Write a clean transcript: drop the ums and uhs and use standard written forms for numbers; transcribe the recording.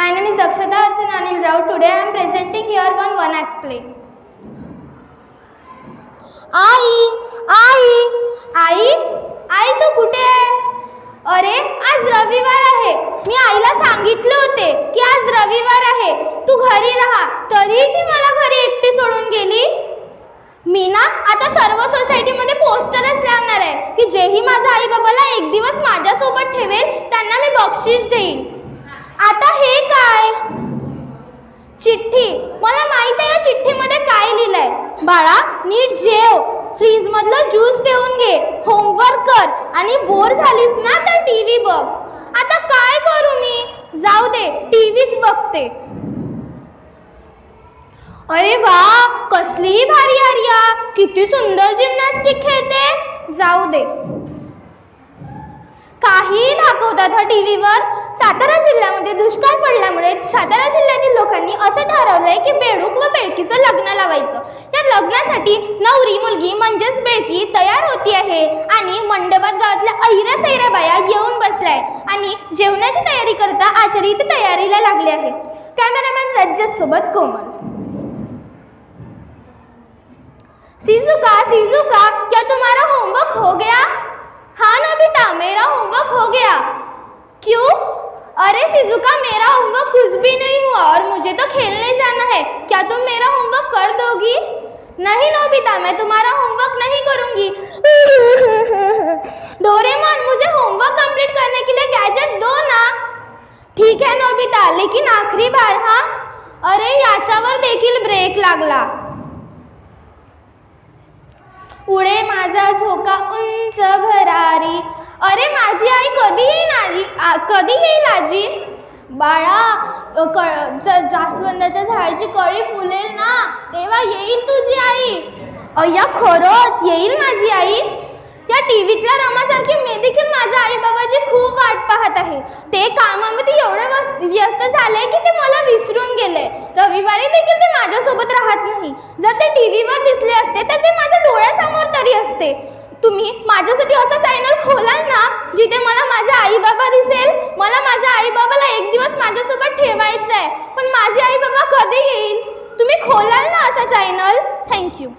My name is Dakshata Archana Anil Rao. Today I am presenting here one act play. आई तू कुठे आहे? अरे आज रविवार आहे. मी आईला सांगितले होते की आज रविवार आहे, तू घरी राहा, तरीही ती मला घरी एकटी सोडून गेली. मी ना आता सर्व सोसायटीमध्ये पोस्टरच लावणार आहे की जेही माझ्या आई बाबाला एक दिवस माझ्यासोबत ठेवेल त्यांना मी बक्षीस देईन. आता हे काय? चिठ्ठी. मला माहित आहे या चिठ्ठीमध्ये काय लिहिलंय. बाळा नीट जेव, फ्रीज मधलं ज्यूस पिऊन घे, होमवर्क कर आणि बोर झालीस ना तर टीव्ही बघ. आता काय करू मी? जाऊ दे, टीव्हीच बघते. अरे वा, कसलीही भारी आर्या, किती सुंदर जिम्नॅस्टिक खेळते. जाऊ दे. काही दाखवतात हा टीव्हीवर. सातारा जिल्ह्यामध्ये दुष्काळ पडल्यामुळे सातारा जिल्ह्यातील लोकांनी असं ठरवलंय की बेडूक व बेडकीचं लग्न लावायचं. या लग्नासाठी नवरी मुलगी म्हणजेच बेडकी तयार होती आहे आणि मंडपात गावातल्या ऐऱ्या सैऱ्या बाया येऊन बसलाय आणि जेवणाची तयारी करता आचारी ते तयारीला लागले आहे. कॅमेरामॅन रजत सोबत कोमल. सीजुका, क्या तुम्हारा होमवर्क हो गया? हाँ नोबिता, मेरा होमवर्क हो गया. क्यों? अरे सीजुका, मेरा होमवर्क कुछ भी नहीं हुआ और मुझे तो खेलने जाना है. क्या तुम मेरा होमवर्क कर दोगी? नहीं नोबिता, मैं तुम्हारा होमवर्क नहीं करूंगी. डोरेमोन, मुझे होमवर्क कंप्लीट करने के लिए गैजेट दो ना. ठीक है नोबिता, लेकिन आखरी बार. हाँ. अरे याच्यावर देखील ब्रेक लागला. उडे माझा झोका उंच भरारी. अरे माझी आई कधी येईल आजी? बाळा, जर जास्वंदाच्या झाडाची कळी फुलेल ना तेव्हा येईल तुझी आई. अय्या, खरंच येईल माझी आई. या टीव्हीतल्या रमासारखी मी देखील माझ्या आई बाबाची खूप वाट पाहत आहे. ते कामामध्ये एवढे व्यस्त झाले की ते मला विसरून गेले. रविवारी देखील ते माझ्यासोबत राहत नाही. जर ते टीव्हीवर दिसले असते तर ते माझ्या डोळ्यासमोर तरी असते. तुम्ही माझ्यासाठी असं चॅनल खोलाल ना जिथे मला माझे आई बाबा दिसेल. मला माझ्या आई बाबाला एक दिवस माझ्यासोबत ठेवायचं आहे, पण माझे आई बाबा कधी येईल? तुम्ही खोलाल ना असं चॅनल? थँक्यू.